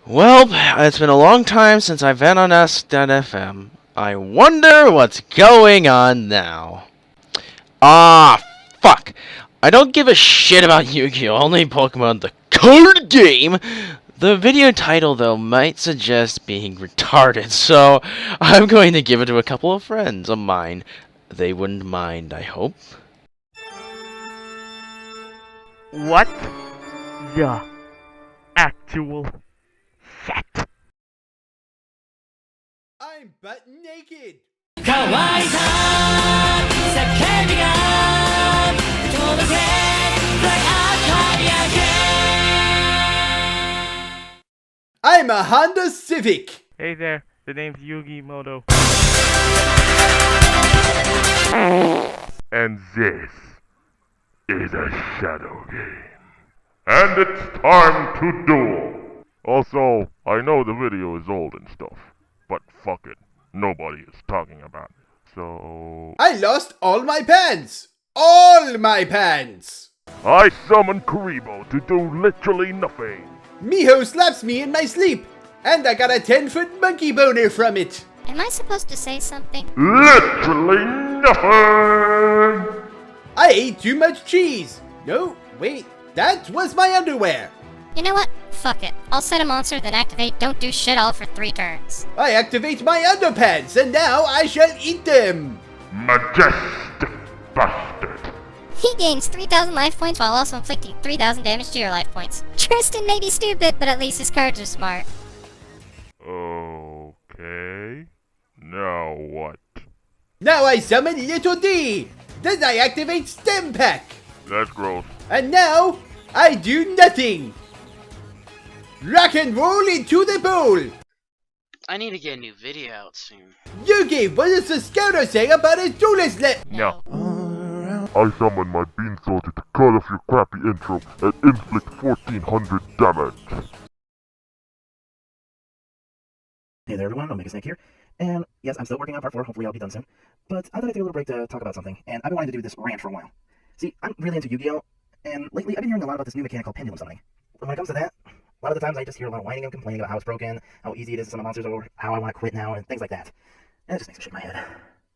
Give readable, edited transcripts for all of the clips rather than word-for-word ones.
Well, it's been a long time since I've been on Ask.fm. I wonder what's going on now. Ah, fuck. I don't give a shit about Yu-Gi-Oh! Only Pokemon the card game. The video title, though, might suggest being retarded, so I'm going to give it to a couple of friends of mine. They wouldn't mind, I hope. What the actual shit? I'm butt naked. I'm a Honda Civic. Hey there, the name's Yugi Moto. And this is a shadow game. And it's time to duel. Also, I know the video is old and stuff, but fuck it. Nobody is talking about it. So, I lost all my pants. All my pants. I summon Kuribo to do literally nothing. Miho slaps me in my sleep. And I got a 10-foot monkey boner from it. Am I supposed to say something? Literally nothing! I ate too much cheese. No, wait, that was my underwear. You know what? Fuck it. I'll set a monster, then activate Don't Do Shit All for 3 turns. I activate my underpants, and now I shall eat them. Majestic bastard. He gains 3,000 life points while also inflicting 3,000 damage to your life points. Tristan may be stupid, but at least his cards are smart. Okay. Now what? Now I summon Little D. Then I activate Stem Pack. That's gross. And now I do nothing. Rock and roll into the bowl. I need to get a new video out soon. Yugi, what does the scouter say about his duelist No. I summon my bean soldier to cut off your crappy intro and inflict 1400 damage. Hey there everyone, Omega Snake here. And yes, I'm still working on part 4, hopefully I'll be done soon. But I thought I'd take a little break to talk about something, and I've been wanting to do this rant for a while. See, I'm really into Yu-Gi-Oh! And lately I've been hearing a lot about this new mechanic called pendulum summoning. But when it comes to that, a lot of the times I just hear a lot of whining and complaining about how it's broken, how easy it is to summon monsters, or how I want to quit now, and things like that. And it just makes me shake my head.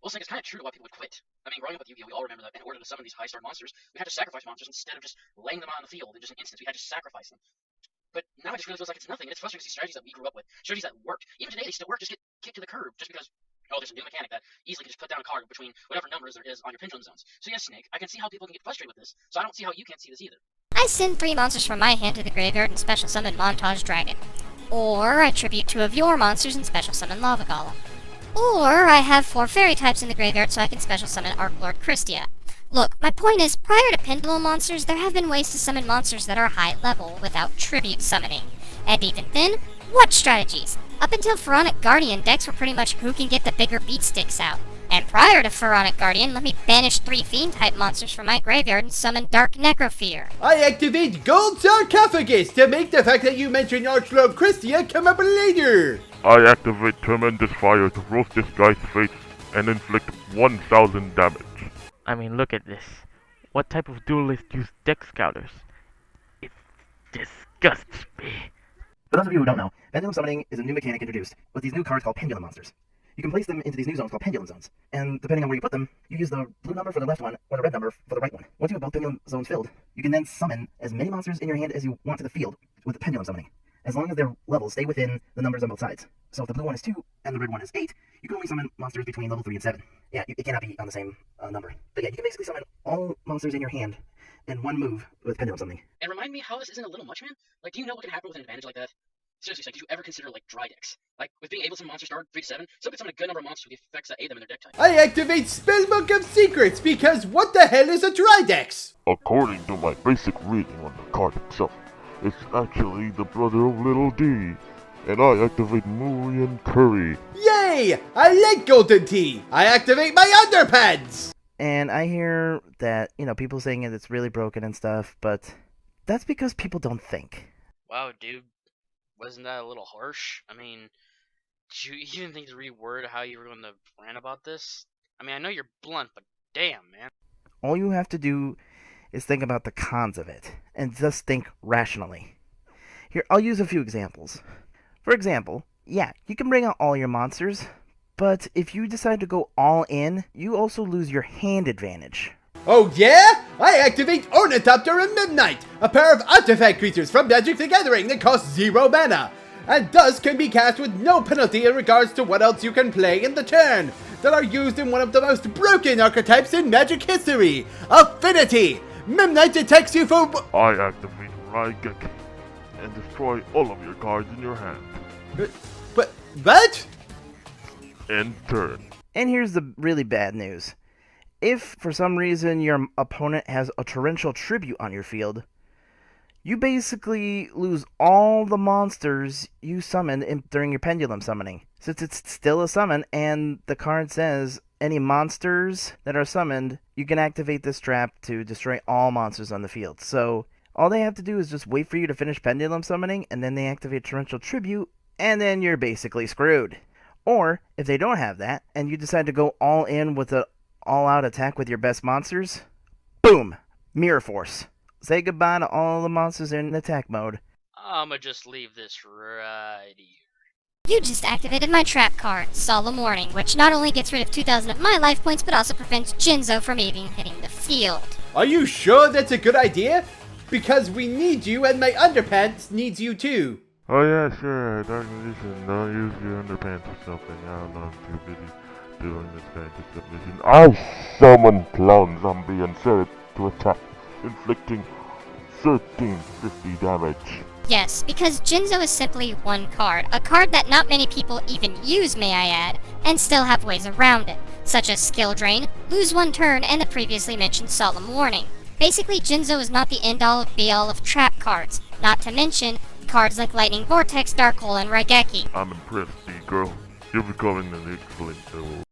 Well, Snake, it's kind of true to why people would quit. I mean, growing up with Yu-Gi-Oh!, we all remember that in order to summon these high-star monsters, we had to sacrifice monsters instead of just laying them out on the field in just an instant. We had to sacrifice them. But now it just really feels like it's nothing, and it's frustrating to see strategies that we grew up with, strategies that worked. Even today, they still work, just get kicked to the curb, just because, oh, there's a new mechanic that easily can just put down a card between whatever numbers there is on your pendulum zones. So yes, Snake, I can see how people can get frustrated with this, so I don't see how you can't see this either. I send 3 monsters from my hand to the graveyard and special summon Montage Dragon. Or I tribute 2 of your monsters and special summon Lava Golem. Or I have 4 fairy types in the graveyard so I can special summon Arc Lord Christia. Look, my point is, prior to Pendulum monsters, there have been ways to summon monsters that are high level without tribute summoning. And even then, what strategies? Up until Pharaonic Guardian, decks were pretty much who can get the bigger beat sticks out. And prior to Pharaonic Guardian, let me banish 3 Fiend-type monsters from my graveyard and summon Dark Necrofear. I activate Gold Sarcophagus to make the fact that you mentioned Archlord Christia come up later. I activate Tremendous Fire to roast this guy's face and inflict 1000 damage. I mean, look at this. What type of duelist use deck scouters? It disgusts me. For those of you who don't know, pendulum summoning is a new mechanic introduced with these new cards called pendulum monsters. You can place them into these new zones called pendulum zones, and depending on where you put them, you use the blue number for the left one or the red number for the right one. Once you have both pendulum zones filled, you can then summon as many monsters in your hand as you want to the field with the pendulum summoning, as long as their levels stay within the numbers on both sides. So if the blue one is 2 and the red one is 8, you can only summon monsters between level 3 and 7. Yeah, it cannot be on the same number. But yeah, you can basically summon all monsters in your hand in one move with pendulum summoning. And remind me how this isn't a little much, man? Like, do you know what can happen with an advantage like that? Seriously, Snake, did you ever consider, like, dry decks? Like, with being able to summon monsters start 3 to 7, some could summon a good number of monsters with the effects that aid them in their deck type. I activate Spellbook of Secrets because what the hell is a Tridex? According to my basic reading on the card itself, it's actually the brother of Little D. And I activate Murian Curry. Yay! I like Golden Tea. I activate my underpants. And I hear that, people saying it's really broken and stuff, but that's because people don't think. Wow, dude. Wasn't that a little harsh? I mean, did you even think to reword how you were going to rant about this? I mean, I know you're blunt, but damn, man. All you have to do is think about the cons of it, and just think rationally. Here, I'll use a few examples. For example, yeah, you can bring out all your monsters, but if you decide to go all in, you also lose your hand advantage. Oh yeah? I activate Ornithopter and Midnight, a pair of artifact creatures from Magic the Gathering that cost 0 mana, and thus can be cast with no penalty in regards to what else you can play in the turn, that are used in one of the most broken archetypes in Magic history, Affinity! Midnight attacks you for... I activate Raigeki and destroy all of your cards in your hand. But what? End turn. And here's the really bad news. If, for some reason, your opponent has a torrential tribute on your field, you basically lose all the monsters you summoned during your pendulum summoning. Since it's still a summon, and the card says any monsters that are summoned, you can activate this trap to destroy all monsters on the field. So, all they have to do is just wait for you to finish pendulum summoning, and then they activate torrential tribute, and then you're basically screwed. Or, if they don't have that, and you decide to go all in with an all-out attack with your best monsters, boom! Mirror Force. Say goodbye to all the monsters in attack mode. I'ma just leave this right here. You just activated my trap card, Solemn Warning, which not only gets rid of 2,000 of my life points, but also prevents Jinzo from even hitting the field. Are you sure that's a good idea? Because we need you and my underpants needs you too. Oh yeah, sure, Dark Magician, don't use your underpants or something. I'm too busy doing this kind of submission. I summon Clown Zombie and set it to attack, inflicting 1350 damage. Yes, because Jinzo is simply one card, a card that not many people even use, may I add, and still have ways around it, such as Skill Drain, Lose One Turn, and the previously mentioned Solemn Warning. Basically, Jinzo is not the end-all be-all of trap cards, not to mention cards like Lightning Vortex, Dark Hole, and Raigeki. I'm impressed, D-Girl. You're becoming an excellent tool.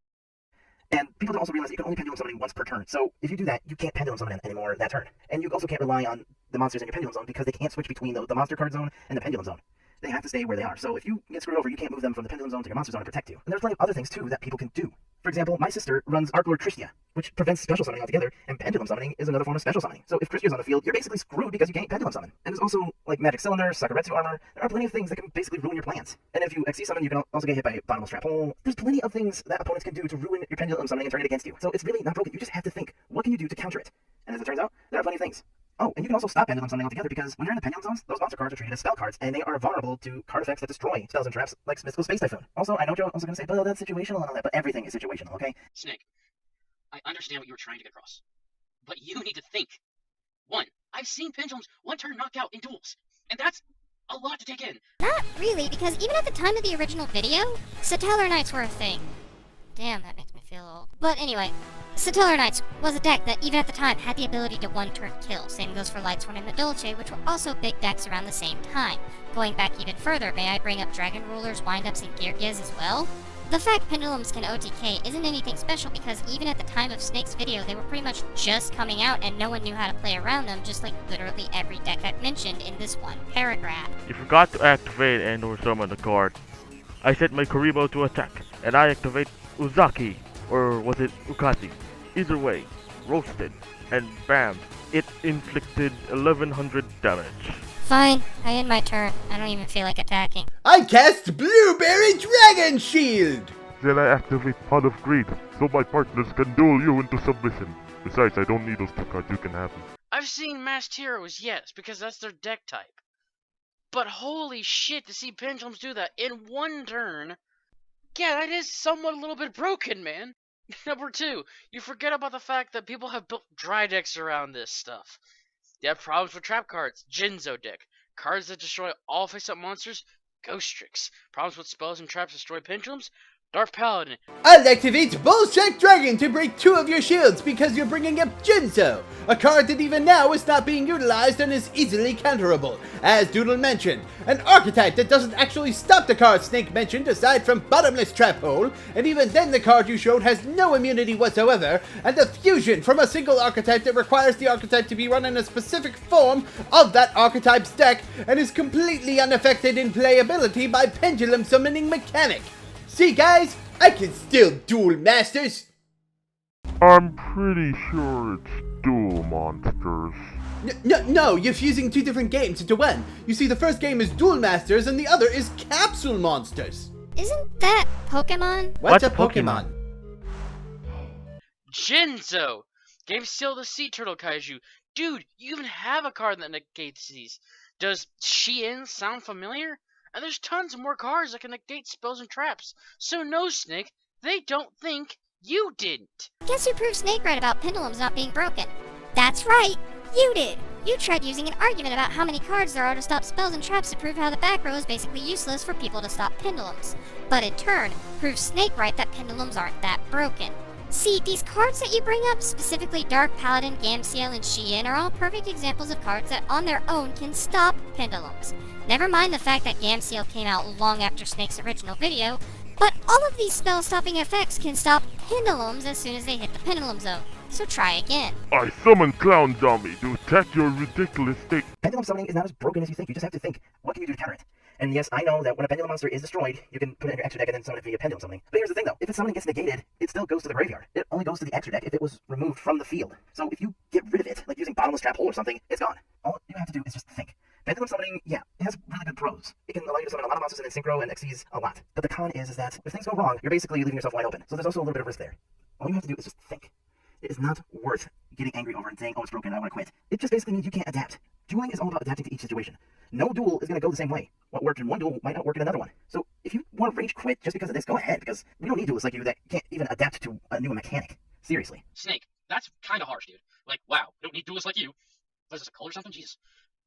And people don't also realize that you can only pendulum summon once per turn, so if you do that, you can't pendulum summon anymore that turn. And you also can't rely on the monsters in your pendulum zone because they can't switch between the monster card zone and the pendulum zone. They have to stay where they are, so if you get screwed over, you can't move them from the pendulum zone to your monster zone to protect you. And there's plenty of other things too that people can do. For example, my sister runs Arc Lord Tristia, which prevents special summoning altogether, and pendulum summoning is another form of special summoning. So if Tristia's on the field, you're basically screwed because you can't pendulum summon. And there's also, like, Magic Cylinder, Sakuretsu Armor, there are plenty of things that can basically ruin your plans. And if you XC summon, you can also get hit by Bottomless Trap Hole. There's plenty of things that opponents can do to ruin your pendulum summoning and turn it against you. So it's really not broken, you just have to think, what can you do to counter it? And as it turns out, there are plenty of things. Oh, and you can also stop pendulum summoning altogether because when you're in the pendulum zones, those monster cards are treated as spell cards, and they are vulnerable to card effects that destroy spells and traps like Mystical Space Typhoon. Also, I know Joe also gonna say, but that's situational and all that, but everything is situational, okay? Snake, I understand what you were trying to get across, but you need to think. One, I've seen pendulums one turn knocked out in duels, and that's a lot to take in. Not really, because even at the time of the original video, Satellar Knights were a thing. Damn, that makes me feel old. But anyway, Satellar Knights was a deck that even at the time had the ability to one-turn kill. Same goes for Lightsworn and Medolce, which were also big decks around the same time. Going back even further, may I bring up Dragon Rulers, Windups, and Geargiz as well? The fact pendulums can OTK isn't anything special because even at the time of Snake's video, they were pretty much just coming out and no one knew how to play around them, just like literally every deck I've mentioned in this one paragraph. You forgot to activate and or summon the card. I set my Kuribo to attack, and I activate Uzaki, or was it Ukati? Either way, roasted, and bam, it inflicted 1100 damage. Fine, I end my turn. I don't even feel like attacking. I cast Blueberry Dragon Shield! Then I activate Pot of Greed, so my partners can duel you into submission. Besides, I don't need those two cards, you can have them. I've seen Masked Heroes, yes, because that's their deck type. But holy shit, to see pendulums do that in one turn, yeah, that is somewhat a little bit broken, man. Number two, you forget about the fact that people have built dry decks around this stuff. They have problems with trap cards, Jinzo deck. Cards that destroy all face-up monsters, Ghost Tricks. Problems with spells and traps that destroy pendulums, Dark Paladin. I'll activate Bullshark Dragon to break 2 of your shields because you're bringing up Jinzo, a card that even now is not being utilized and is easily counterable, as Doodle mentioned. An archetype that doesn't actually stop the card Snake mentioned aside from Bottomless Trap Hole, and even then the card you showed has no immunity whatsoever, and a fusion from a single archetype that requires the archetype to be run in a specific form of that archetype's deck, and is completely unaffected in playability by pendulum summoning mechanic. See guys, I can still duel masters! I'm pretty sure it's duel monsters. No, you're fusing two different games into one. You see, the first game is Duel Masters and the other is Capsule Monsters. Isn't that Pokemon? What's a Pokemon? Jinzo! Gave Seal the Sea Turtle Kaiju. Dude, you even have a card that negates these. Does Shein sound familiar? And there's tons more cards that can negate spells and traps. So no, Snake, they don't think you didn't. Guess who proved Snake right about pendulums not being broken? That's right, you did! You tried using an argument about how many cards there are to stop spells and traps to prove how the back row is basically useless for people to stop pendulums. But in turn, proved Snake right that pendulums aren't that broken. See, these cards that you bring up, specifically Dark Paladin, Gamciel, and Shein, are all perfect examples of cards that on their own can stop pendulums. Never mind the fact that Gamciel came out long after Snake's original video, but all of these spell-stopping effects can stop pendulums as soon as they hit the pendulum zone. So try again. I summon Clown Zombie to attack your ridiculous state. Pendulum summoning is not as broken as you think. You just have to think, what can you do to counter it? And yes, I know that when a pendulum monster is destroyed, you can put it in your extra deck and then summon it via pendulum summoning. But here's the thing though, if its summoning gets negated, it still goes to the graveyard. It only goes to the extra deck if it was removed from the field. So if you get rid of it, like using Bottomless Trap Hole or something, it's gone. All you have to do is just think. Pendulum summoning, yeah, it has really good pros. It can allow you to summon a lot of monsters and then synchro and Xyz a lot. But the con is that if things go wrong, you're basically leaving yourself wide open. So there's also a little bit of risk there. All you have to do is just think. It is not worth getting angry over and saying, oh, it's broken, I want to quit. It just basically means you can't adapt. Dueling is all about adapting to each situation. No duel is going to go the same way. What worked in one duel might not work in another one. So if you want to rage quit just because of this, go ahead, because we don't need duelists like you that can't even adapt to a new mechanic. Seriously. Snake, that's kind of harsh, dude. Like, wow, don't need duelists like you. Was this a cult or something? Jesus.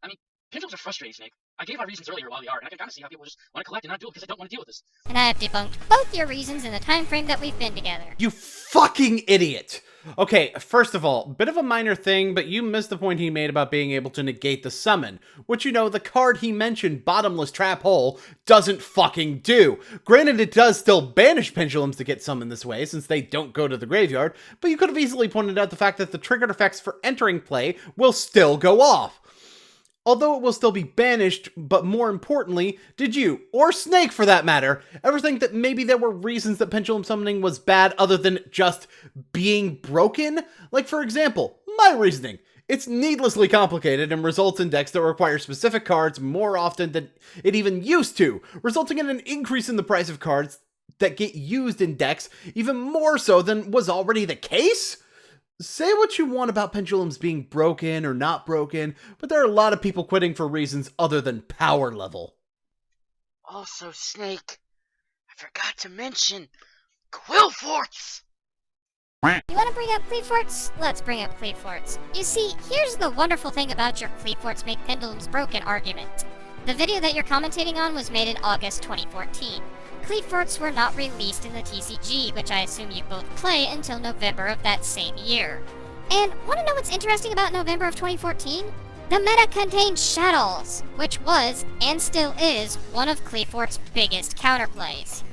I mean, pendulums are frustrating, Snake. I gave my reasons earlier why they are, and I can kind of see how people just want to collect and not duel because they don't want to deal with this. And I have debunked both your reasons in the time frame that we've been together. You fucking idiot! Okay, first of all, bit of a minor thing, but you missed the point he made about being able to negate the summon, which, you know, the card he mentioned, Bottomless Trap Hole, doesn't fucking do. Granted, it does still banish pendulums to get summoned this way, since they don't go to the graveyard, but you could have easily pointed out the fact that the triggered effects for entering play will still go off. Although it will still be banished, but more importantly, did you, or Snake for that matter, ever think that maybe there were reasons that pendulum summoning was bad other than just being broken? Like, for example, my reasoning. It's needlessly complicated and results in decks that require specific cards more often than it even used to, resulting in an increase in the price of cards that get used in decks even more so than was already the case? Say what you want about pendulums being broken or not broken, but there are a lot of people quitting for reasons other than power level. Also, Snake, I forgot to mention Qwilforts! You want to bring up Qliforts? Let's bring up Qliforts. You see, here's the wonderful thing about your Qliforts make pendulums broken argument. The video that you're commentating on was made in August 2014. Qliforts were not released in the TCG, which I assume you both play, until November of that same year. And want to know what's interesting about November of 2014? The meta contained Shadows, which was, and still is, one of Qlifort's biggest counterplays.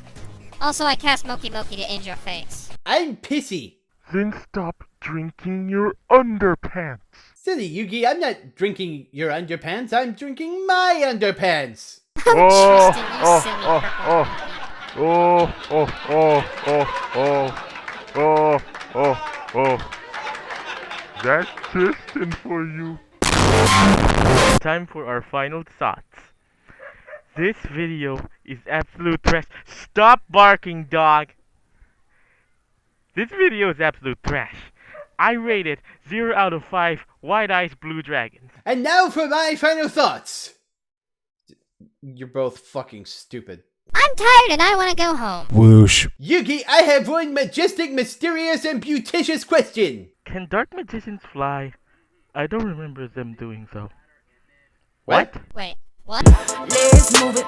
Also, I cast Moki Moki to injure your face. I'm pissy. Then stop drinking your underpants. Silly Yugi, I'm not drinking your underpants, I'm drinking my underpants. I'm trusting you, silly purple. That's Tristan for you. Time for our final thoughts. This video is absolute trash. Stop barking, dog! This video is absolute trash. I rate it 0 out of 5 White Eyes Blue Dragons. And now for my final thoughts. You're both fucking stupid. I'm tired and I want to go home. Whoosh. Yugi, I have one majestic, mysterious, and beauticious question. Can dark magicians fly? I don't remember them doing so. What? Wait, what? Let's move it,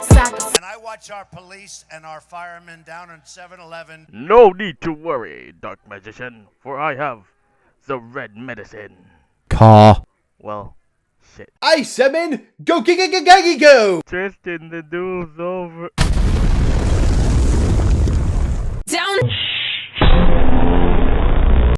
And I watch our police and our firemen down on 7-Eleven. No need to worry, dark magician, for I have the red medicine. Caw. Well, shit. I summon Go! Tristan, the duel's over. down.